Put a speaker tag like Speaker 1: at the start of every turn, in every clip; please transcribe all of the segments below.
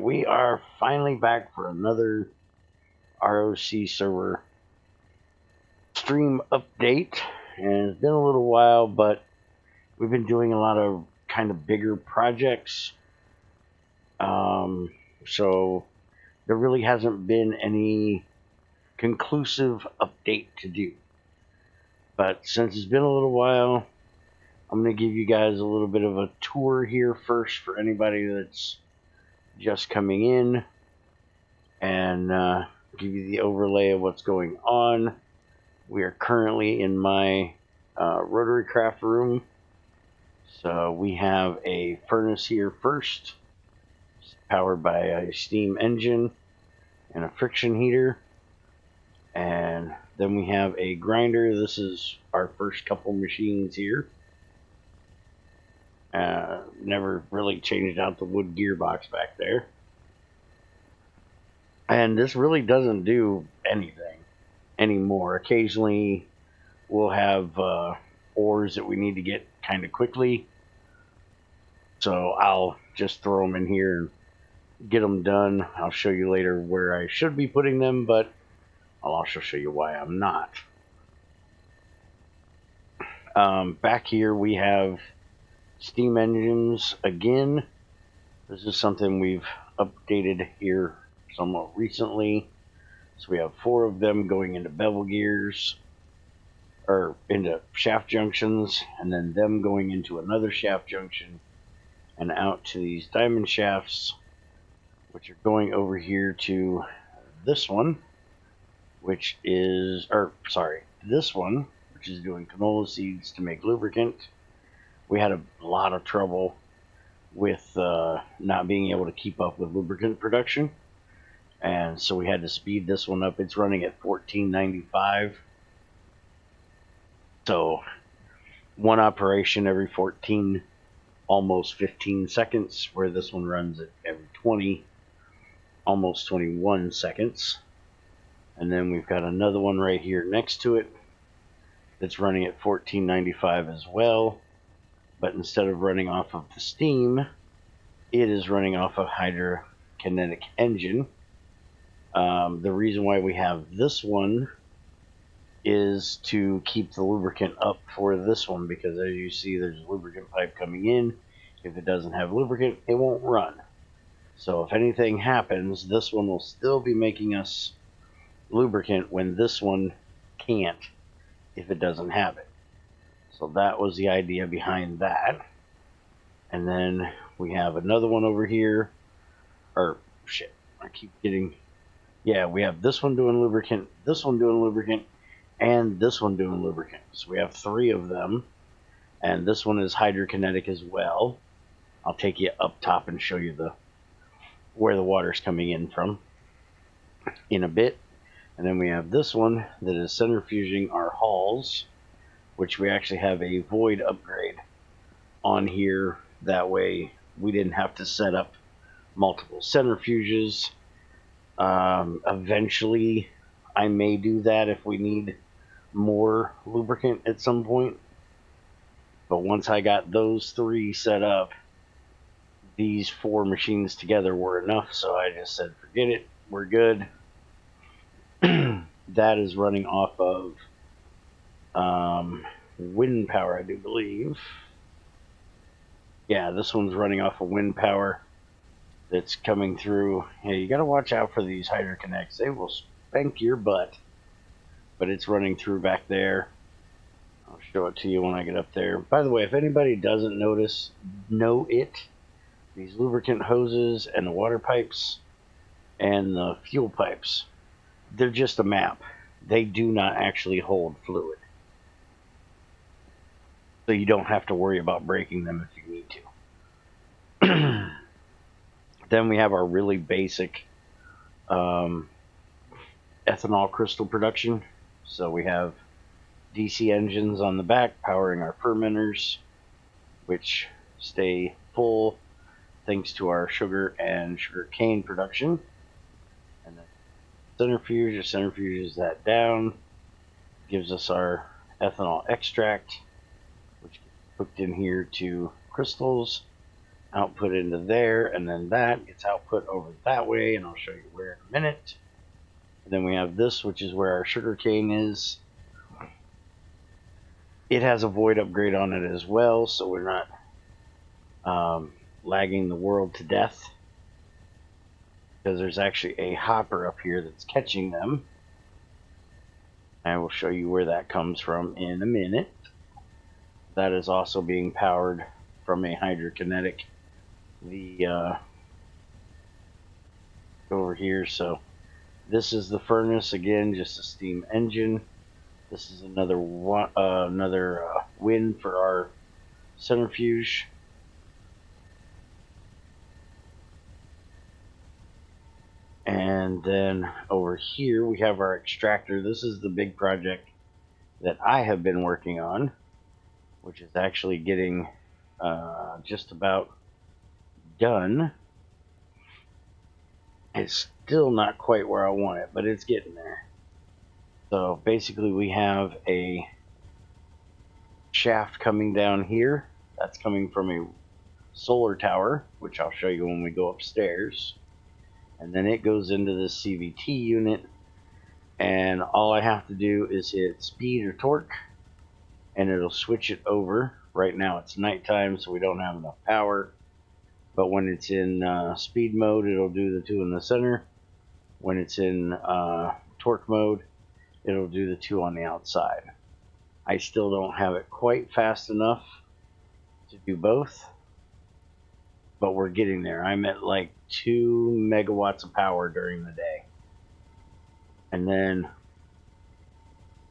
Speaker 1: we are finally back for another ROC server stream update, and it's been a little while, but we've been doing a lot of kind of bigger projects, so there really hasn't been any conclusive update to do. But since it's been a little while, I'm going to give you guys a little bit of a tour here first for anybody that's just coming in, and give you the overlay of what's going on. We are currently in my RotaryCraft room. So we have a furnace here first, powered by a steam engine and a friction heater. And then we have a grinder. This is our first couple machines here. Never really changed out the wood gearbox back there. And this really doesn't do anything anymore. Occasionally we'll have ores that we need to get kind of quickly, so I'll just throw them in here and get them done. I'll show you later where I should be putting them, but I'll also show you why I'm not. Back here we have steam engines again. This is something we've updated here somewhat recently. So we have 4 of them going into bevel gears, or into shaft junctions, and then them going into another shaft junction and out to these diamond shafts, which are going over here to this one, which is, this one, which is doing canola seeds to make lubricant. We had a lot of trouble with not being able to keep up with lubricant production, and so we had to speed this one up. It's running at 1495. So one operation every 14, almost 15 seconds, where this one runs at every 20, almost 21 seconds. And then we've got another one right here next to it that's running at 1495 as well. But instead of running off of the steam, it is running off of hydrokinetic engine. The reason why we have this one is to keep the lubricant up for this one, because as you see, there's a lubricant pipe coming in. If it doesn't have lubricant, it won't run. So if anything happens, this one will still be making us lubricant when this one can't, if it doesn't have it. So that was the idea behind that. And then we have another one over here, we have this one doing lubricant, this one doing lubricant, and this one doing lubricant. So we have 3 of them, and this one is hydrokinetic as well. I'll take you up top and show you where the water's coming in from in a bit. And then we have this one that is centrifuging our hulls, which we actually have a void upgrade on here. That way we didn't have to set up multiple centrifuges. Eventually I may do that if we need more lubricant at some point. But once I got those 3 set up, these 4 machines together were enough, so I just said forget it, we're good. That is running off of wind power, I do believe. Yeah, this one's running off of wind power that's coming through. Yeah, you gotta watch out for these hydrokinetics. They will spank your butt. But it's running through back there. I'll show it to you when I get up there. By the way, if anybody doesn't know it, these lubricant hoses and the water pipes and the fuel pipes, they're just a map. They do not actually hold fluid. So you don't have to worry about breaking them if you need to. Then we have our really basic ethanol crystal production. So we have DC engines on the back powering our fermenters, which stay full thanks to our sugar and sugar cane production. And then centrifuges that down, gives us our ethanol extract, which gets hooked in here to crystals, output into there, and then that gets output over that way, and I'll show you where in a minute. And then we have this, which is where our sugar cane is. It has a void upgrade on it as well, so we're not lagging the world to death, because there's actually a hopper up here that's catching them. I will show you where that comes from in a minute. That is also being powered from a hydrokinetic. Over here, so this is the furnace again, just a steam engine. This is another wind for our centrifuge. And then over here we have our extractor. This is the big project that I have been working on, which is actually getting just about done. It's still not quite where I want it, but it's getting there. So basically we have a shaft coming down here. That's coming from a solar tower, which I'll show you when we go upstairs. And then it goes into this CVT unit, and all I have to do is hit speed or torque, and it'll switch it over. Right now it's nighttime, so we don't have enough power. But when it's in speed mode, it'll do the 2 in the center. When it's in torque mode, it'll do the 2 on the outside. I still don't have it quite fast enough to do both, but we're getting there. I'm at like 2 megawatts of power during the day. And then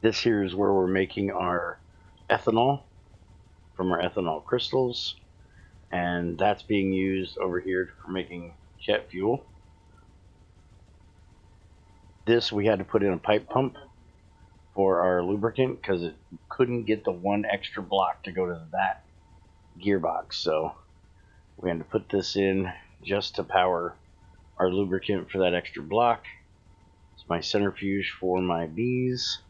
Speaker 1: this here is where we're making our ethanol from our ethanol crystals. And that's being used over here for making jet fuel. This we had to put in a pipe pump for our lubricant because it couldn't get the 1 extra block to go to that gearbox. So we had to put this in just to power our lubricant for that extra block. It's my centrifuge for my bees.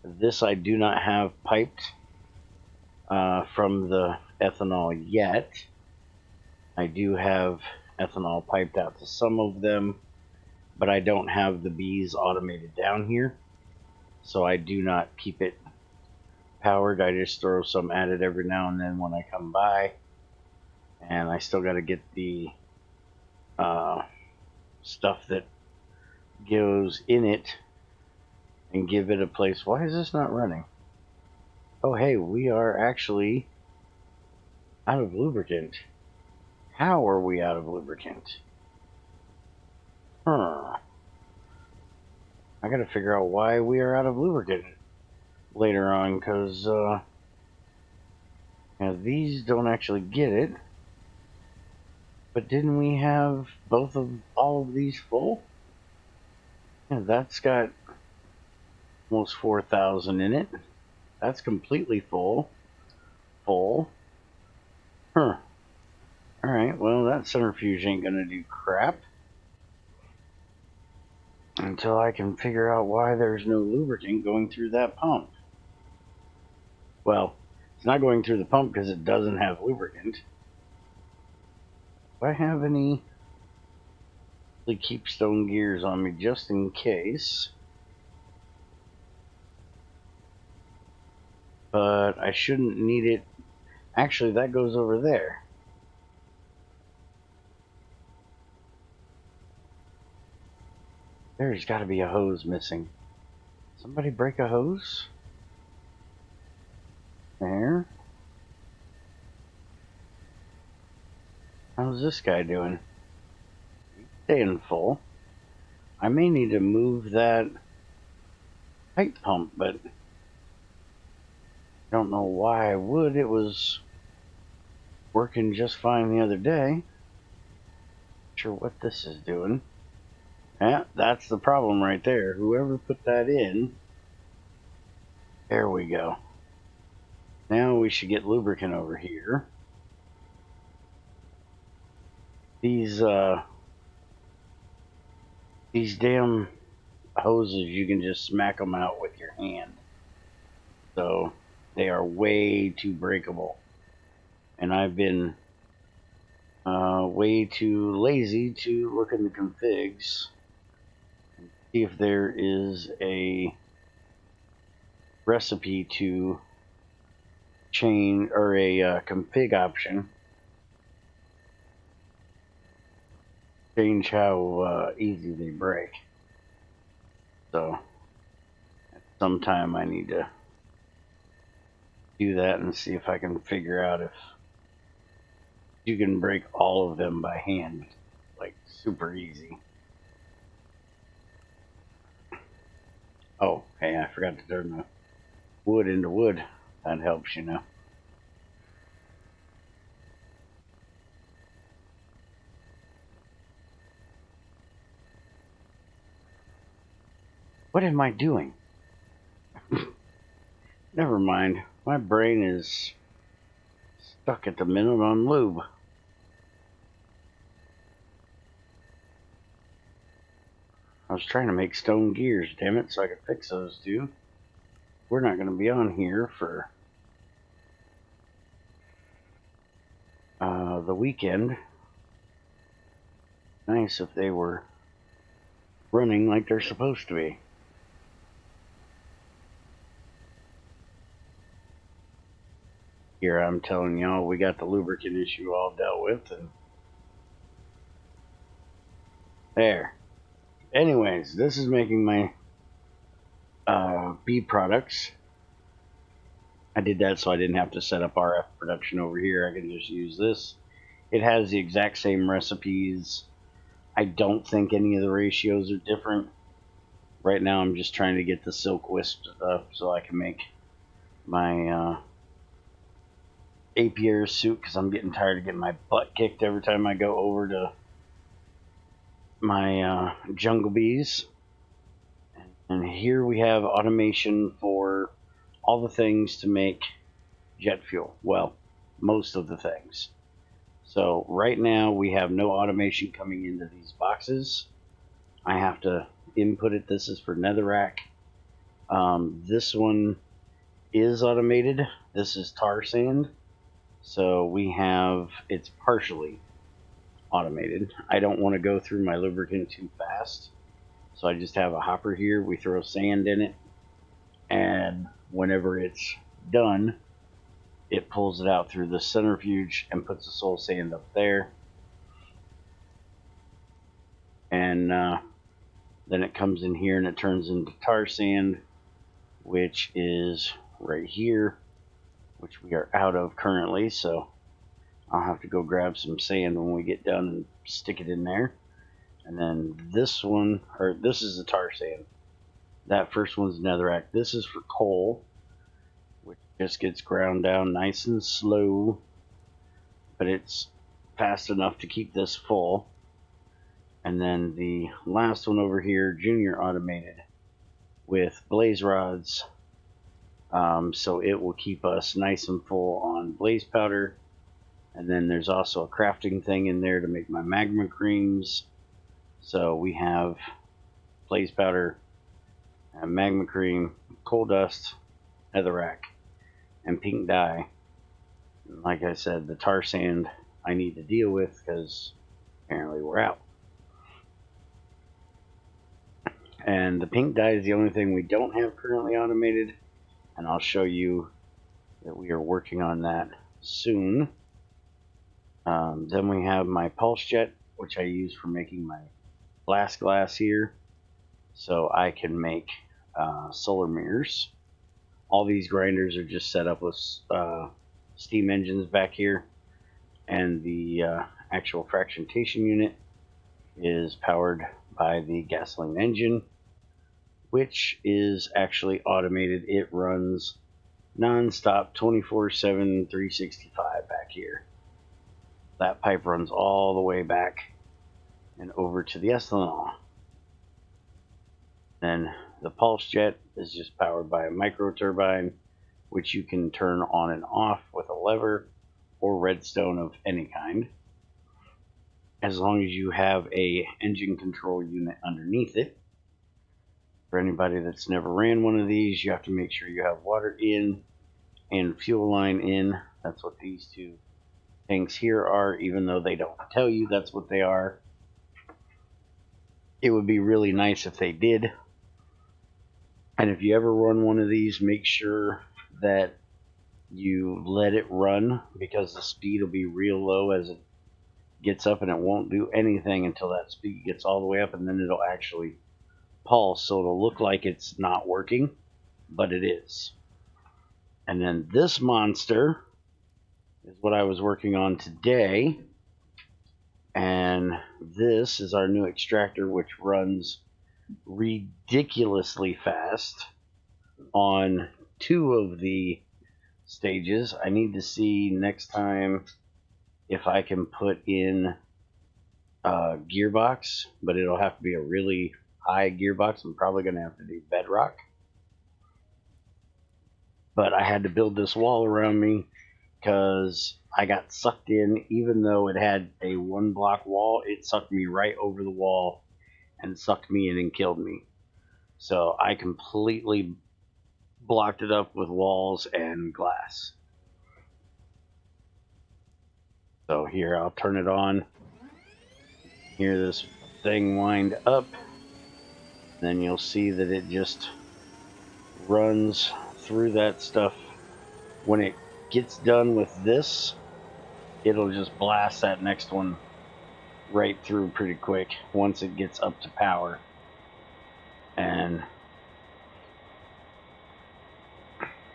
Speaker 1: This I do not have piped from the ethanol yet. I do have ethanol piped out to some of them, but I don't have the bees automated down here, so I do not keep it powered. I just throw some at it every now and then when I come by, and I still got to get the stuff that goes in it and give it a place. Why is this not running? Oh hey, we are actually out of lubricant. How are we out of lubricant? I gotta figure out why we are out of lubricant later on, because these don't actually get it. But didn't we have all of these full? Yeah, that's got almost 4,000 in it. That's completely full. Alright, well, that centrifuge ain't gonna do crap until I can figure out why there's no lubricant going through that pump. Well, it's not going through the pump because it doesn't have lubricant. Do I have any keepstone gears on me just in case? But I shouldn't need it. Actually, that goes over there. There's got to be a hose missing. Somebody break a hose? There. How's this guy doing? He's staying full. I may need to move that pipe pump, but I don't know why I would. It was working just fine the other day. Not sure what this is doing. Yeah, that's the problem right there. Whoever put that in. There we go. Now we should get lubricant over here. These damn hoses, you can just smack them out with your hand. So they are way too breakable. And I've been way too lazy to look in the configs and see if there is a recipe to change, or a config option, change how easy they break. So at some time I need to do that and see if I can figure out if you can break all of them by hand, like super easy. Oh, hey, I forgot to turn the wood into wood. That helps, you know. What am I doing? Never mind. My brain is stuck at the minute on lube. I was trying to make stone gears, damn it, so I could fix those two. We're not going to be on here for the weekend. Nice if they were running like they're supposed to be. Here I'm telling y'all we got the lubricant issue all dealt with, and there. Anyways, this is making my B products. I did that so I didn't have to set up RF production over here. I can just use this. It has the exact same recipes. I don't think any of the ratios are different. Right now I'm just trying to get the silk wisp stuff so I can make my apiary suit, because I'm getting tired of getting my butt kicked every time I go over to my jungle bees. And here we have automation for all the things to make jet fuel. Well, most of the things. So right now we have no automation coming into these boxes. I have to input it. This is for netherrack. This one is automated. This is tar sand. So we have, it's partially automated. I don't want to go through my lubricant too fast. So I just have a hopper here. We throw sand in it, and whenever it's done, it pulls it out through the centrifuge and puts the soil sand up there. And then it comes in here and it turns into tar sand, which is right here, which we are out of currently. So I'll have to go grab some sand when we get done and stick it in there. And then this one, or this is the tar sand. That first one's netherrack. This is for coal, which just gets ground down nice and slow, but it's fast enough to keep this full. And then the last one over here, junior automated with blaze rods. So it will keep us nice and full on blaze powder. And then there's also a crafting thing in there to make my magma creams. So we have blaze powder, and magma cream, coal dust, netherrack, and pink dye. And like I said, the tar sand I need to deal with because apparently we're out. And the pink dye is the only thing we don't have currently automated, and I'll show you that we are working on that soon. Then we have my pulse jet, which I use for making my blast glass here, so I can make solar mirrors. All these grinders are just set up with steam engines back here, and the actual fractionation unit is powered by the gasoline engine, which is actually automated. It runs non-stop 24/7 365 back here. That pipe runs all the way back and over to the ethanol. Then the pulse jet is just powered by a micro turbine, which you can turn on and off with a lever or redstone of any kind, as long as you have a engine control unit underneath it. For anybody that's never ran one of these, you have to make sure you have water in and fuel line in. That's what these two tanks here are, even though they don't tell you that's what they are. It would be really nice if they did. And if you ever run one of these, make sure that you let it run, because the speed will be real low as it gets up, and it won't do anything until that speed gets all the way up, and then it'll actually pulse, so it'll look like it's not working, but it is. And then this monster is what I was working on today, and this is our new extractor, which runs ridiculously fast on 2 of the stages. I need to see next time if I can put in a gearbox, but it'll have to be a really high gearbox. I'm probably going to have to do bedrock. But I had to build this wall around me because I got sucked in. Even though it had a 1-block wall, it sucked me right over the wall and sucked me in and killed me. So I completely blocked it up with walls and glass. So here, I'll turn it on. Hear this thing wind up. Then you'll see that it just runs through that stuff. When it gets done with this, it'll just blast that next one right through pretty quick once it gets up to power. And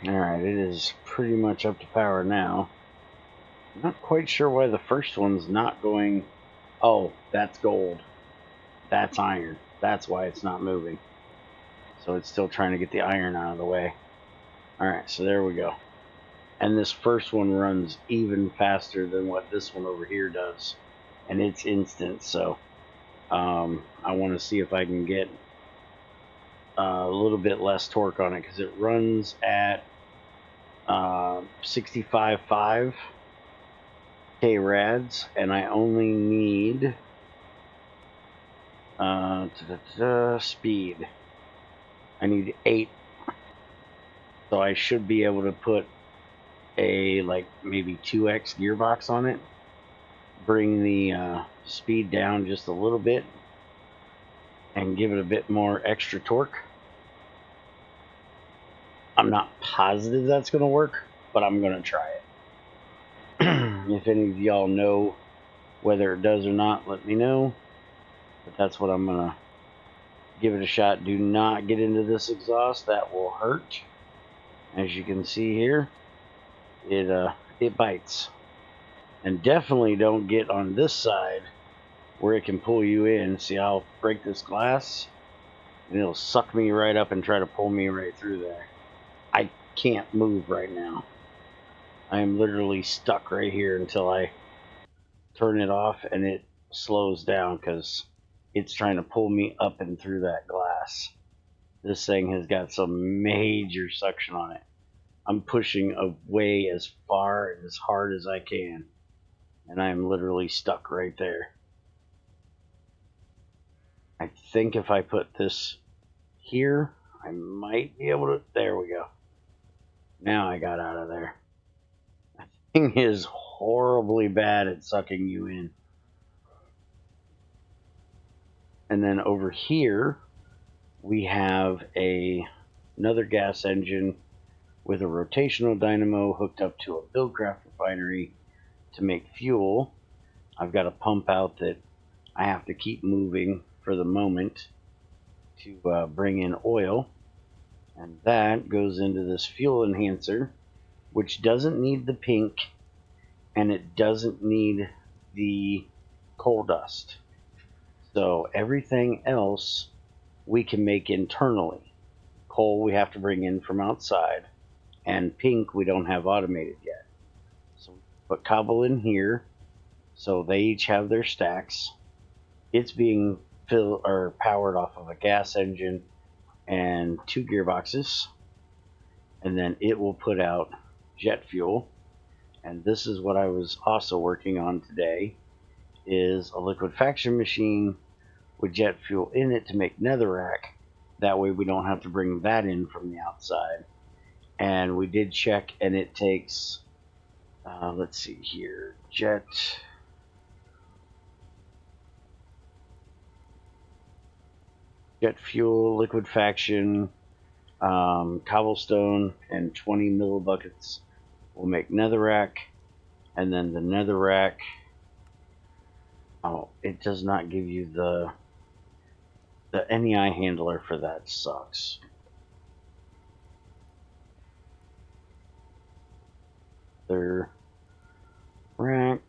Speaker 1: alright, it is pretty much up to power now. I'm not quite sure why the first one's not going. Oh, that's gold. That's iron. That's why it's not moving. So it's still trying to get the iron out of the way. Alright, so there we go. And this first one runs even faster than what this one over here does. And it's instant, so I want to see if I can get a little bit less torque on it, because it runs at 65.5 K-rads, and I only need speed. I need 8, so I should be able to put a maybe 2x gearbox on it, bring the speed down just a little bit, and give it a bit more extra torque. I'm not positive that's going to work, but I'm going to try it. If any of y'all know whether it does or not, let me know. But that's what I'm going to give it a shot. Do not get into this exhaust. That will hurt. As you can see here, it bites. And definitely don't get on this side where it can pull you in. See, I'll break this glass and it'll suck me right up and try to pull me right through there. I can't move right now. I am literally stuck right here until I turn it off and it slows down, because it's trying to pull me up and through that glass. This thing has got some major suction on it. I'm pushing away as far and as hard as I can, and I'm literally stuck right there. I think if I put this here, I might be able to. There we go. Now I got out of there. That thing is horribly bad at sucking you in. And then over here, we have another gas engine with a rotational dynamo hooked up to a BuildCraft refinery to make fuel. I've got a pump out that I have to keep moving for the moment to bring in oil, and that goes into this fuel enhancer, which doesn't need the pink and it doesn't need the coal dust. So everything else we can make internally. Coal we have to bring in from outside, and pink we don't have automated yet. So we put cobble in here, so they each have their stacks. It's being filled or powered off of a gas engine and 2 gearboxes, and then it will put out jet fuel. And this is what I was also working on today, is a liquefaction machine with jet fuel in it to make netherrack. That way we don't have to bring that in from the outside. And we did check, and it takes Let's see here. Jet fuel, liquefaction, cobblestone, and 20 millibuckets will make netherrack. And then the netherrack, oh, it does not give you the NEI handler for that. Sucks. Their rack,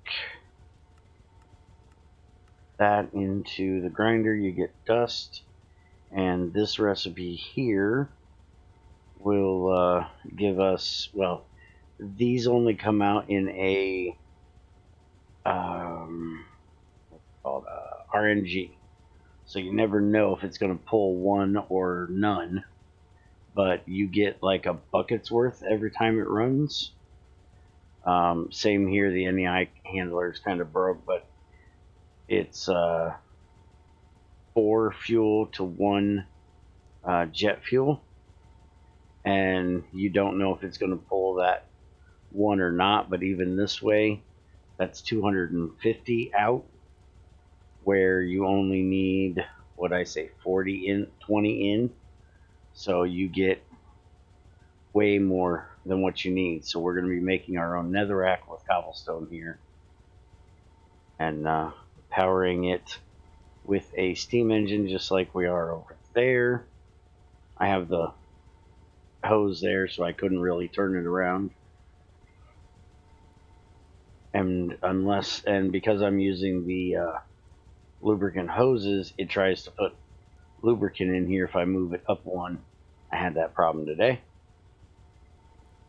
Speaker 1: that into the grinder, you get dust. And this recipe here will give us, well, these only come out in a what's it called, RNG. So you never know if it's going to pull one or none, but you get like a bucket's worth every time it runs. Same here, the NEI handler is kind of broke, but it's 4 fuel to 1 jet fuel, and you don't know if it's going to pull that one or not. But even this way, that's 250 out, where you only need, what I say, 40 in, 20 in, so you get way more than what you need. So we're going to be making our own netherrack with cobblestone here, and powering it with a steam engine just like we are over there. I have the hose there, so I couldn't really turn it around. And because I'm using the lubricant hoses, it tries to put lubricant in here if I move it up one. I had that problem today.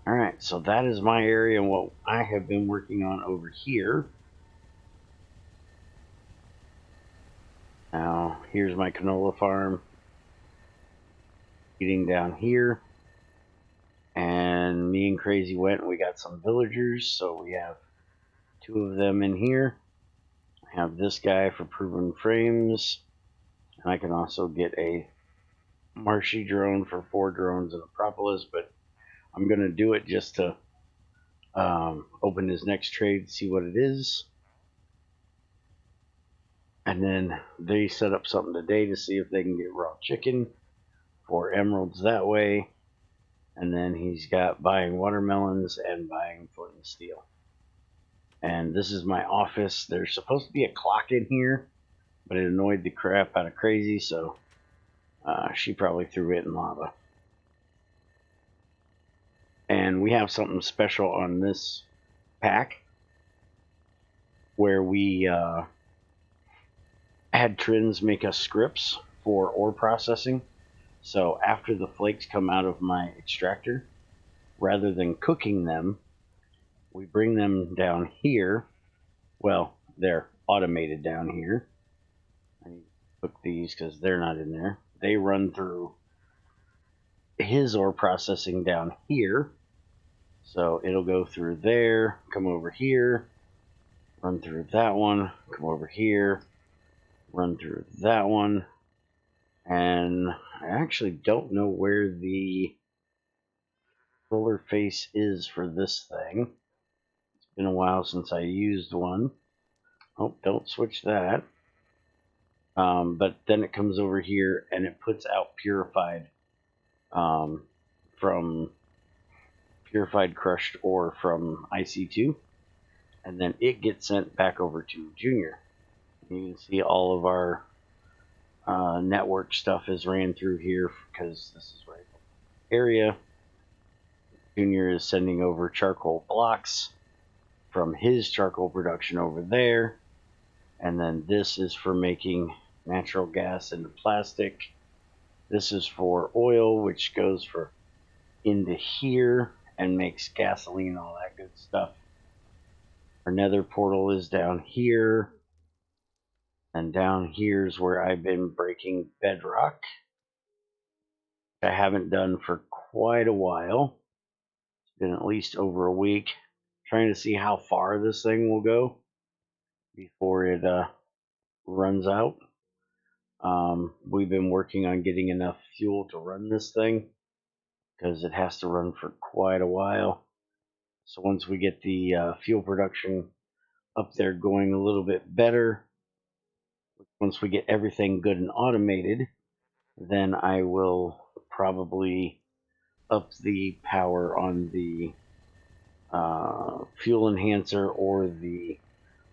Speaker 1: Alright, so that is my area and what I have been working on over here. Now, here's my canola farm getting down here. And me and Crazy went and we got some villagers, so we have 2 of them in here. I have this guy for proven frames, and I can also get a marshy drone for 4 drones in Acropolis, but I'm going to do it just to open his next trade, see what it is. And then they set up something today to see if they can get raw chicken for emeralds that way. And then he's got buying watermelons and buying flint and steel. And this is my office. There's supposed to be a clock in here, but it annoyed the crap out of Crazy, so she probably threw it in lava. And we have something special on this pack where we had Trins make us scripts for ore processing. So after the flakes come out of my extractor, rather than cooking them, we bring them down here. Well, they're automated down here. I need to cook these because they're not in there. They run through his ore processing down here. So it'll go through there, come over here, run through that one, come over here, run through that one. And I actually don't know where the roller face is for this thing. It's been a while since I used one. Oh, don't switch that. But then it comes over here and it puts out purified from purified crushed ore from IC2, and then it gets sent back over to Junior. You can see all of our network stuff is ran through here because this is right area. Junior is sending over charcoal blocks from his charcoal production over there, and then this is for making natural gas into plastic. This is for oil, which goes for into here and makes gasoline, all that good stuff. Our nether portal is down here, and down here is where I've been breaking bedrock. I haven't done for quite a while. It's been at least over a week, trying to see how far this thing will go before it runs out. We've been working on getting enough fuel to run this thing because it has to run for quite a while. So once we get the fuel production up there going a little bit better, once we get everything good and automated, then I will probably up the power on the fuel enhancer or the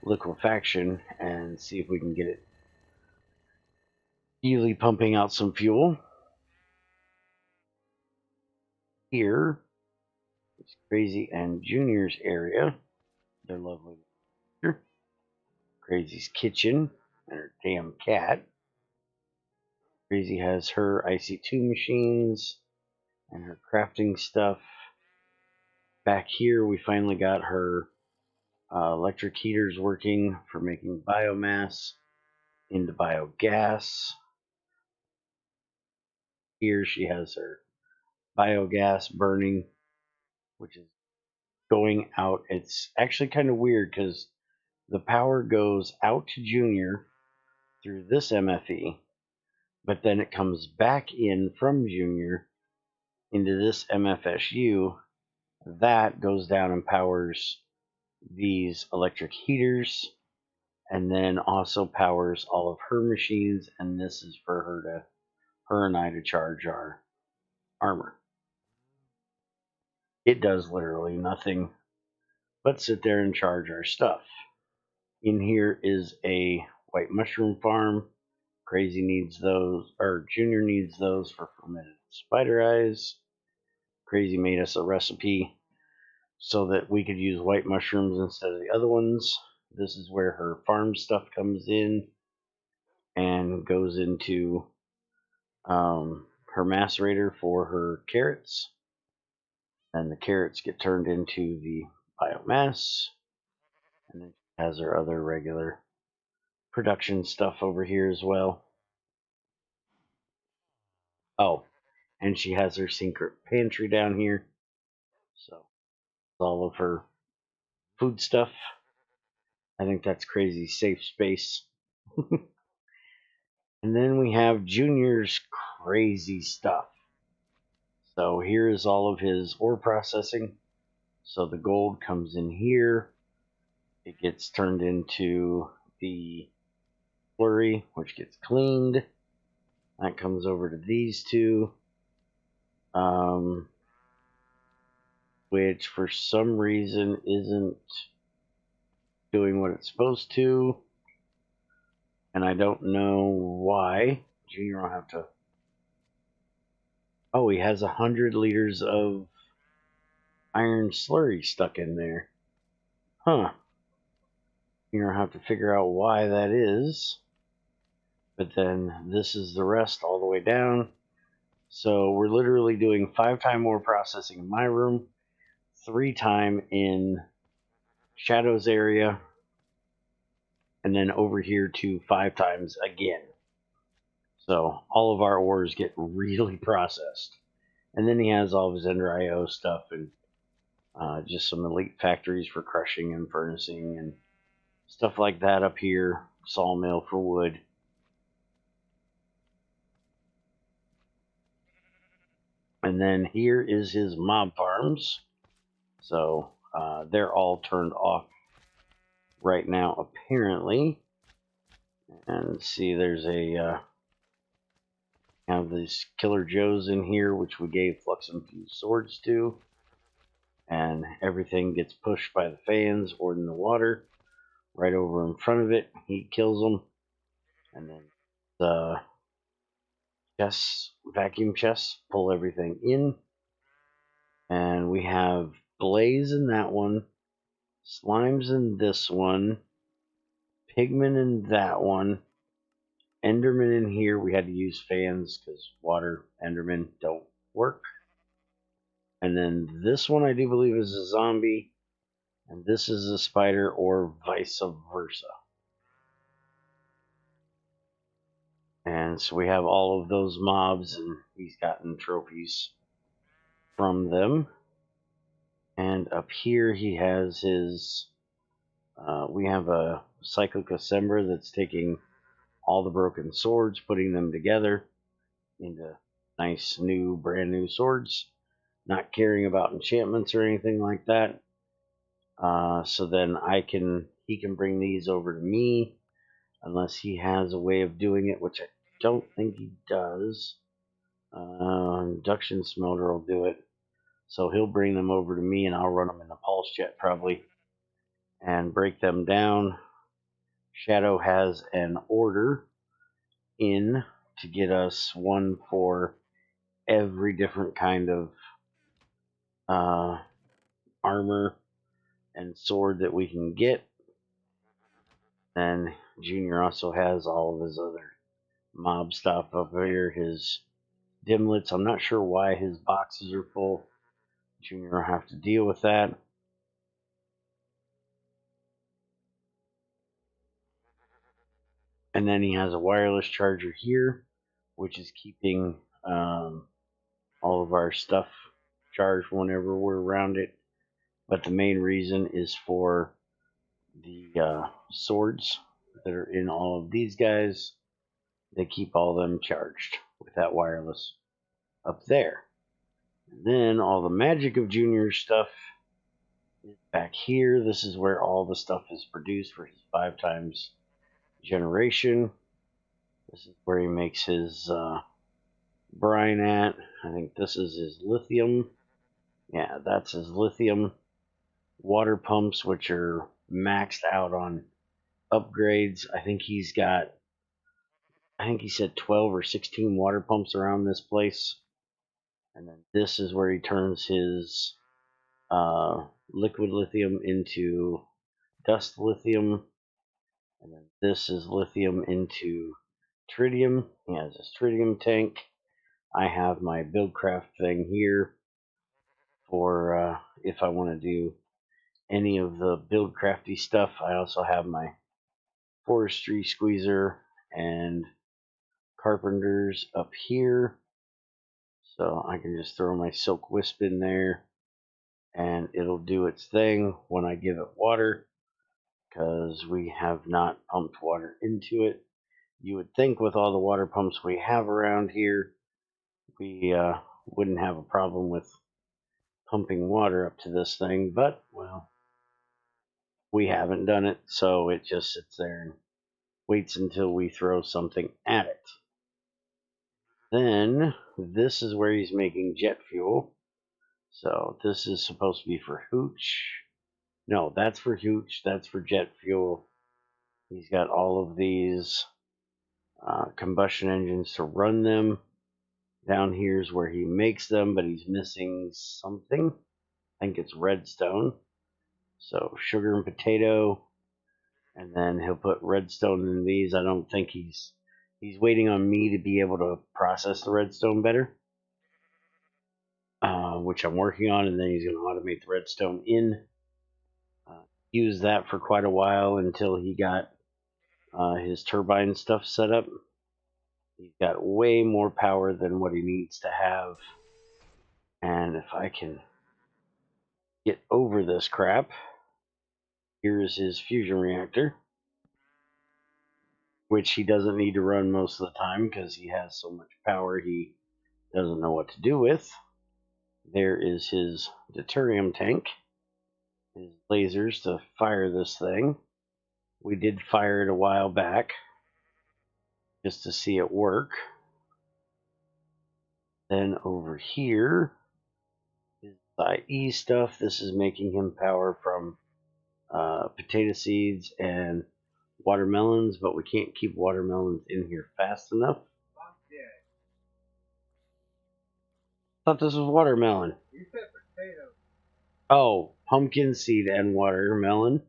Speaker 1: liquefaction and see if we can get it easily pumping out some fuel. Here is Crazy and Junior's area. They're lovely. Crazy's kitchen and her damn cat. Crazy has her IC2 machines and her crafting stuff. Back here, we finally got her electric heaters working for making biomass into biogas. Here she has her biogas burning, which is going out. It's actually kind of weird because the power goes out to Junior through this MFE, but then it comes back in from Junior into this MFSU. That goes down and powers these electric heaters, and then also powers all of her machines, and this is for her and I to charge our armor. It does literally nothing but sit there and charge our stuff. In here is a white mushroom farm. Crazy needs those, or Junior needs those for fermented spider eyes. Crazy made us a recipe so that we could use white mushrooms instead of the other ones. This is where her farm stuff comes in and goes into her macerator for her carrots. And the carrots get turned into the biomass. And then she has her other regular production stuff over here as well. Oh, and she has her secret pantry down here. So all of her food stuff. I think that's crazy safe space. And then we have Junior's crazy stuff. So here is all of his ore processing. So the gold comes in here. It gets turned into the slurry, which gets cleaned. That comes over to these two, which for some reason isn't doing what it's supposed to. And I don't know why. Junior will have to... Oh, he has 100 liters of iron slurry stuck in there. Huh. Junior will have to figure out why that is. But then this is the rest all the way down. So we're literally doing 5 times more processing in my room, 3 times in Shadow's area, and then over here to 5 times again. So all of our ores get really processed. And then he has all of his Ender IO stuff and just some elite factories for crushing and furnacing and stuff like that up here. Sawmill for wood. And then here is his mob farms. So they're all turned off right now, apparently. And see, there's a have these Killer Joes in here, which we gave Flux Infused Swords to. And everything gets pushed by the fans or in the water right over in front of it. He kills them. And then the chests, vacuum chests, pull everything in. And we have Blaze in that one, Slimes in this one, Pigman in that one, Enderman in here. We had to use fans because water Enderman don't work. And then this one I do believe is a zombie, and this is a spider, or vice versa. And so we have all of those mobs, and he's gotten trophies from them. And up here he has his, we have a Cyclic Assembler that's taking all the broken swords, putting them together into nice new, brand new swords. Not caring about enchantments or anything like that. So then he can bring these over to me, unless he has a way of doing it, which I don't think he does. Induction smelter will do it. So he'll bring them over to me, and I'll run them in a pulse jet probably, and break them down. Shadow has an order in to get us one for every different kind of armor and sword that we can get. And Junior also has all of his other mob stuff up here, his dimlets. I'm not sure why his boxes are full. Junior will have to deal with that. And then he has a wireless charger here, which is keeping all of our stuff charged whenever we're around it. But the main reason is for the swords that are in all of these guys. They keep all them charged with that wireless up there. And then all the magic of Junior's stuff is back here. This is where all the stuff is produced for his 5 times generation. This is where he makes his brine at. I think this is his lithium. Yeah, that's his lithium. Water pumps, which are maxed out on upgrades. I think he said 12 or 16 water pumps around this place. And then this is where he turns his liquid lithium into dust lithium. And then this is lithium into tritium. He has his tritium tank. I have my BuildCraft thing here for if I want to do any of the BuildCrafty stuff. I also have my forestry squeezer and carpenters up here. So I can just throw my silk wisp in there and it'll do its thing when I give it water, because we have not pumped water into it. You would think with all the water pumps we have around here, we wouldn't have a problem with pumping water up to this thing, but, well, we haven't done it, so it just sits there and waits until we throw something at it. Then, this is where he's making jet fuel. So, this is supposed to be for Hooch. No, that's for Hooch, that's for jet fuel. He's got all of these combustion engines to run them. Down here is where he makes them, but he's missing something. I think it's redstone. So sugar and potato, and then he'll put redstone in these. I don't think he's waiting on me to be able to process the redstone better, which I'm working on, and then he's going to automate the redstone in. Use that for quite a while until he got his turbine stuff set up. He's got way more power than what he needs to have. And if I can get over this crap, here's his fusion reactor, which he doesn't need to run most of the time because he has so much power he doesn't know what to do with. There is his deuterium tank, his lasers to fire this thing. We did fire it a while back just to see it work. Then over here is IE stuff. This is making him power from potato seeds and watermelons, but we can't keep watermelons in here fast enough. I thought this was watermelon.
Speaker 2: You said potato.
Speaker 1: Oh, pumpkin seed and watermelon.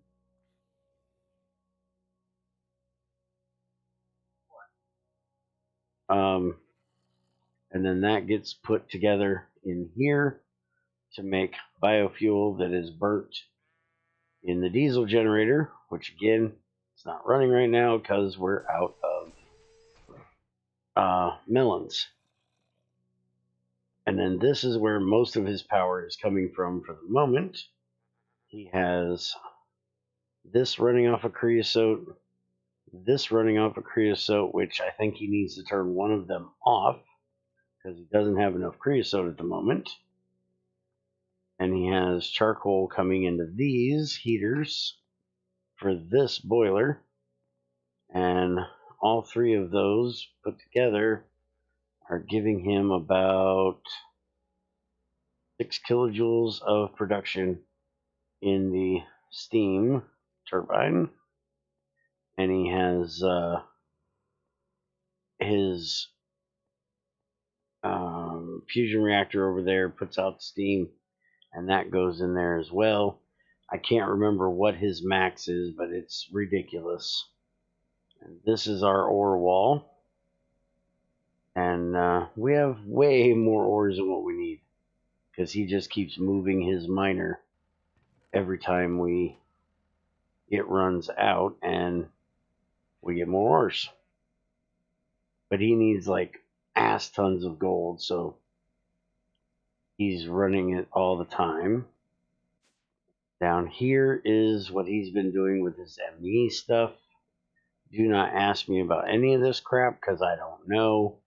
Speaker 1: And then that gets put together in here to make biofuel that is burnt in the diesel generator, which again, it's not running right now because we're out of melons. And then this is where most of his power is coming from for the moment. He has this running off of creosote, this running off of creosote, which I think he needs to turn one of them off because he doesn't have enough creosote at the moment. And he has charcoal coming into these heaters for this boiler. And all three of those put together are giving him about 6 kilojoules of production in the steam turbine. And he has his fusion reactor over there, puts out steam, and that goes in there as well. I can't remember what his max is, but it's ridiculous. And this is our ore wall. And we have way more ores than what we need, because he just keeps moving his miner every time it runs out, and we get more ores. But he needs like ass tons of gold, so he's running it all the time. Down here is what he's been doing with his ME stuff. Do not ask me about any of this crap, because I don't know.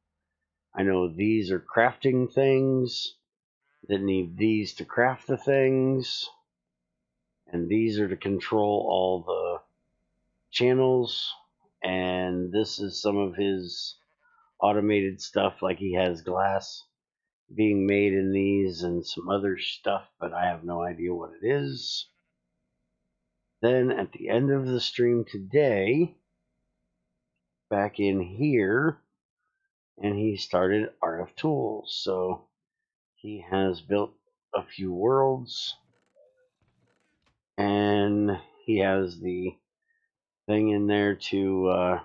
Speaker 1: I know these are crafting things that need these to craft the things. And these are to control all the channels. And this is some of his automated stuff, like he has glass being made in these and some other stuff, but I have no idea what it is. Then at the end of the stream today, back in here, and he started RF Tools. So he has built a few worlds, and he has the thing in there to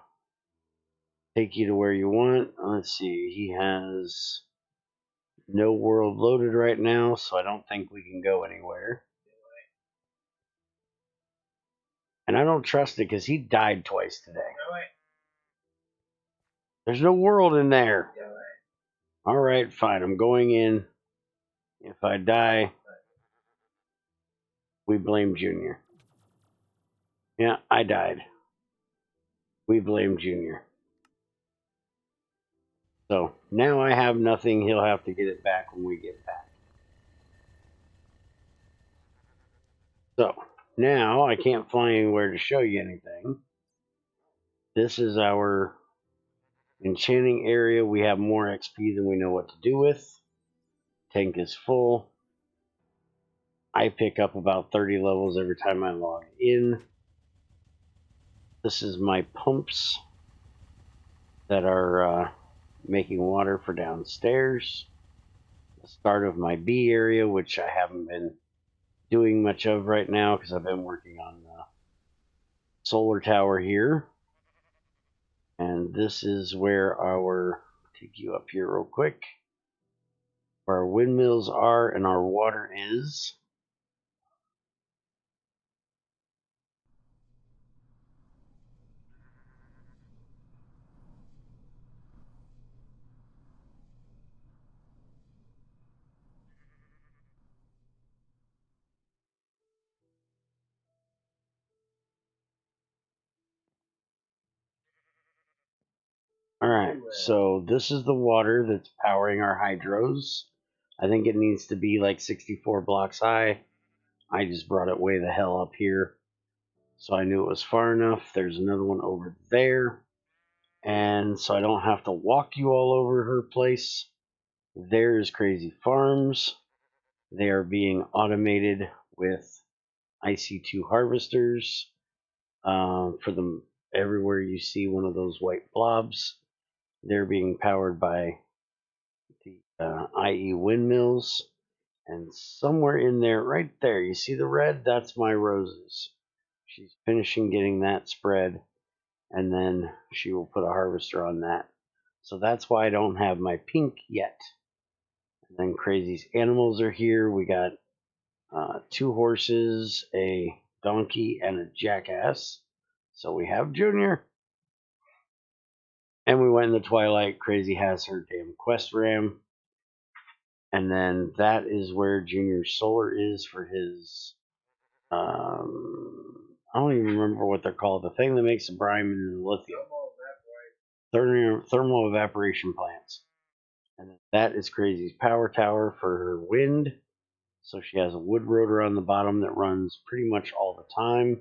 Speaker 1: take you to where you want. Let's see, he has no world loaded right now, so I don't think we can go anywhere. And I don't trust it because he died twice today. There's no world in there. Alright, fine, I'm going in. If I die, we blame Junior. Yeah, I died. We blame Junior. So now I have nothing. He'll have to get it back when we get back. So now I can't fly anywhere to show you anything. This is our Enchanting Area. We have more XP than we know what to do with. Tank is full. I pick up about 30 levels every time I log in. This is my pumps that are making water for downstairs. The start of my B area, which I haven't been doing much of right now because I've been working on the solar tower here. And this is where our, take you up here real quick, where our windmills are and our water is. Alright, so this is the water that's powering our hydros. I think it needs to be like 64 blocks high. I just brought it way the hell up here, so I knew it was far enough. There's another one over there, and so I don't have to walk you all over her place. There's Crazy Farms. They are being automated with IC2 harvesters. For them, everywhere you see one of those white blobs, they're being powered by the IE windmills. And somewhere in there, right there, you see the red? That's my roses. She's finishing getting that spread, and then she will put a harvester on that. So that's why I don't have my pink yet. And then Crazy's animals are here. We got 2 horses, a donkey, and a jackass. So we have Junior. And we went in the twilight. Crazy has her damn quest ram. And then that is where Junior's solar is for his, I don't even remember what they're called. The thing that makes the brine and the lithium. Thermal evaporation plants. And that is Crazy's power tower for her wind. So she has a wood rotor on the bottom that runs pretty much all the time,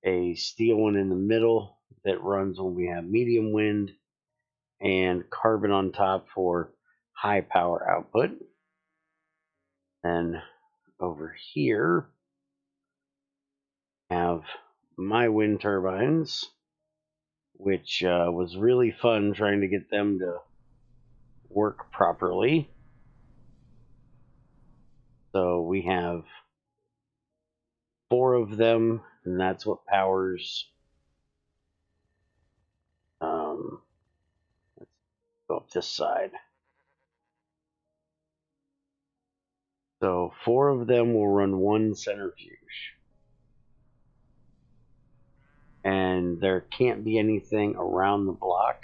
Speaker 1: a steel one in the middle that runs when we have medium wind, and carbon on top for high power output. And over here, I have my wind turbines, which was really fun trying to get them to work properly. So we have 4 of them, and that's what powers. Let's go up this side. So 4 of them will run one centrifuge. And there can't be anything around the block,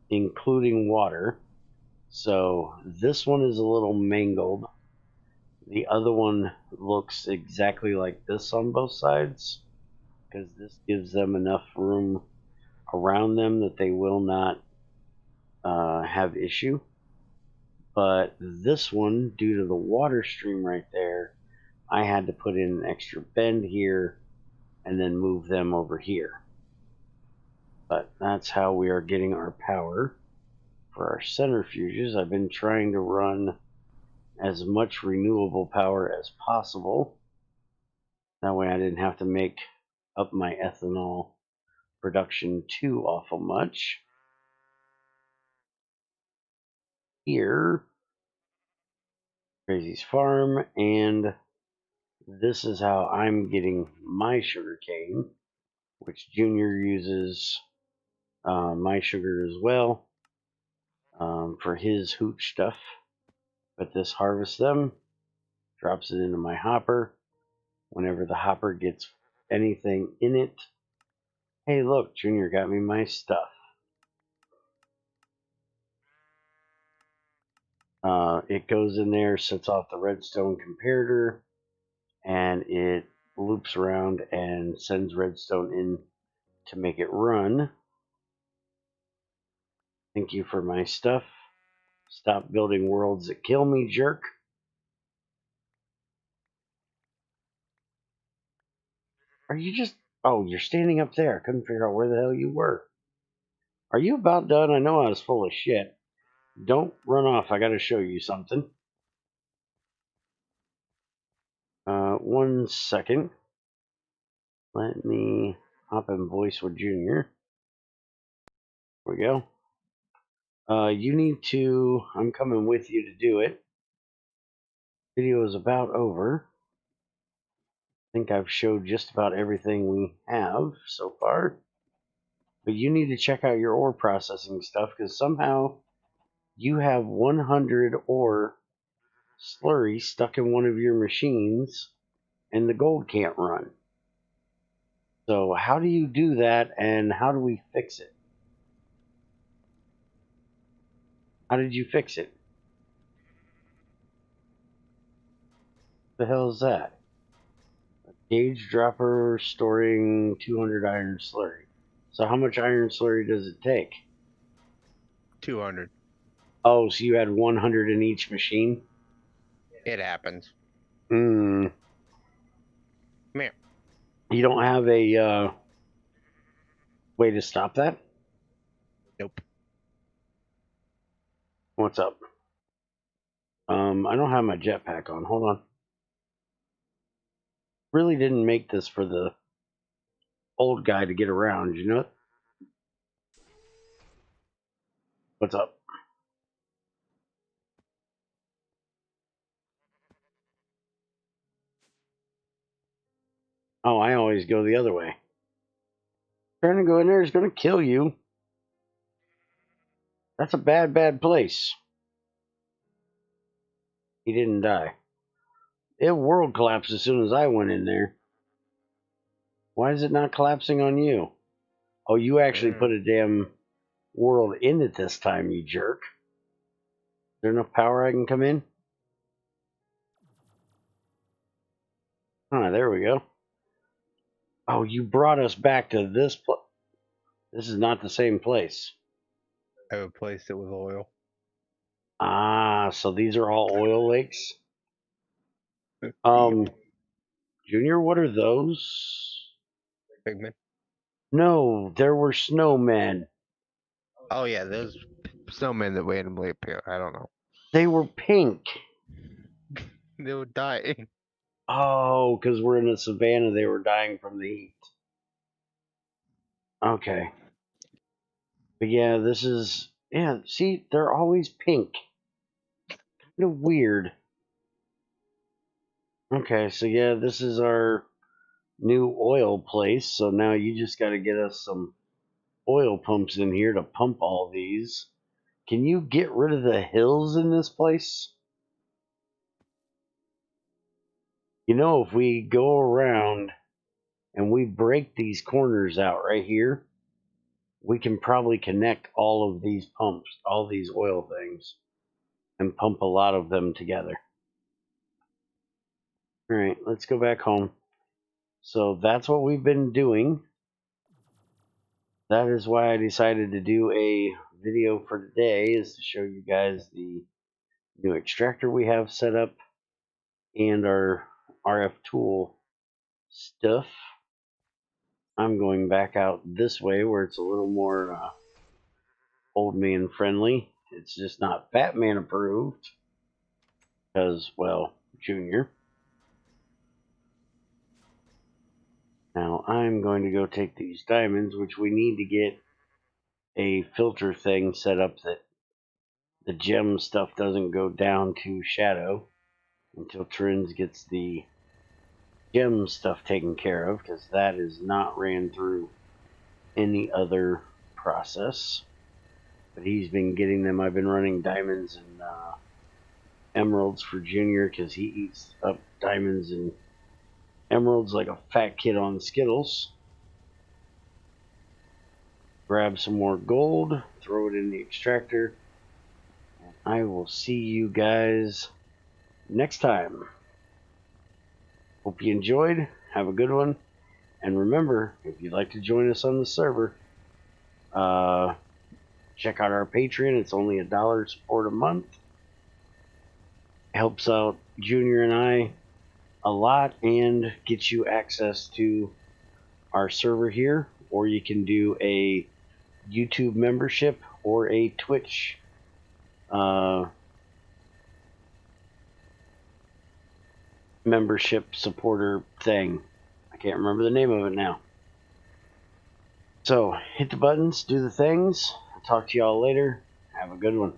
Speaker 1: including water. So this one is a little mangled. The other one looks exactly like this on both sides, because this gives them enough room around them that they will not have issue. But this one, due to the water stream right there, I had to put in an extra bend here and then move them over here. But that's how we are getting our power for our centrifuges. I've been trying to run as much renewable power as possible. That way I didn't have to make up my ethanol production too awful much. Here, Crazy's farm, and this is how I'm getting my sugar cane, which Junior uses my sugar as well for his hooch stuff. But this harvests them, drops it into my hopper. Whenever the hopper gets anything in it, hey look, Junior got me my stuff. It goes in there, sets off the redstone comparator, and it loops around and sends redstone in to make it run. Thank you for my stuff. Stop building worlds that kill me, jerk. Are you just... Oh, you're standing up there. I couldn't figure out where the hell you were. Are you about done? I know I was full of shit. Don't run off. I gotta show you something. 1 second. Let me hop in voice with Junior. There we go. You need to... I'm coming with you to do it. Video is about over. I think I've showed just about everything we have so far. But you need to check out your ore processing stuff, because somehow you have 100 ore slurry stuck in one of your machines and the gold can't run. So how do you do that, and how do we fix it? How did you fix it? The hell is that? A gauge dropper storing 200 iron slurry. So how much iron slurry does it take?
Speaker 2: 200.
Speaker 1: Oh, so you had 100 in each machine?
Speaker 2: It happens.
Speaker 1: Hmm.
Speaker 2: Come here.
Speaker 1: You don't have a way to stop that?
Speaker 2: Nope.
Speaker 1: What's up? I don't have my jetpack on. Hold on. Really didn't make this for the old guy to get around, you know it? What's up? Oh, I always go the other way. Trying to go in there is going to kill you. That's a bad, bad place. He didn't die. It world collapsed as soon as I went in there. Why is it not collapsing on you? Oh, you actually put a damn world in it this time, you jerk. Is there enough power I can come in? Ah, there we go. Oh, you brought us back to this place. This is not the same place.
Speaker 2: I replaced it with oil.
Speaker 1: Ah, so these are all oil lakes? Junior, what are those?
Speaker 2: Pigment.
Speaker 1: No, there were snowmen.
Speaker 2: Oh yeah, those snowmen that randomly appear. I don't know.
Speaker 1: They were pink.
Speaker 2: They would die.
Speaker 1: Oh, because we're in the savannah, they were dying from the heat. Okay. But yeah, this is. Yeah, see, they're always pink. Kind of weird. Okay, so yeah, this is our new oil place. So now you just got to get us some oil pumps in here to pump all these. Can you get rid of the hills in this place? You know, if we go around and we break these corners out right here, we can probably connect all of these pumps, all these oil things, and pump a lot of them together. All right, let's go back home. So that's what we've been doing. That is why I decided to do a video for today, is to show you guys the new extractor we have set up and our RF tool stuff. I'm going back out this way where it's a little more old man friendly. It's just not Batman approved because, well, Junior. Now I'm going to go take these diamonds, which we need to get a filter thing set up that the gem stuff doesn't go down to shadow until Trins gets the gem stuff taken care of, because that is not ran through any other process. But he's been getting them. I've been running diamonds and emeralds for Junior because he eats up diamonds and emeralds like a fat kid on Skittles. Grab some more gold, throw it in the extractor, and I will see you guys next time. Hope you enjoyed. Have a good one. And remember, if you'd like to join us on the server, check out our Patreon. It's only $1 support a month. Helps out Junior and I a lot and gets you access to our server here. Or you can do a YouTube membership or a Twitch membership supporter thing. I can't remember the name of it now. So hit the buttons, do the things. I'll talk to y'all later. Have a good one.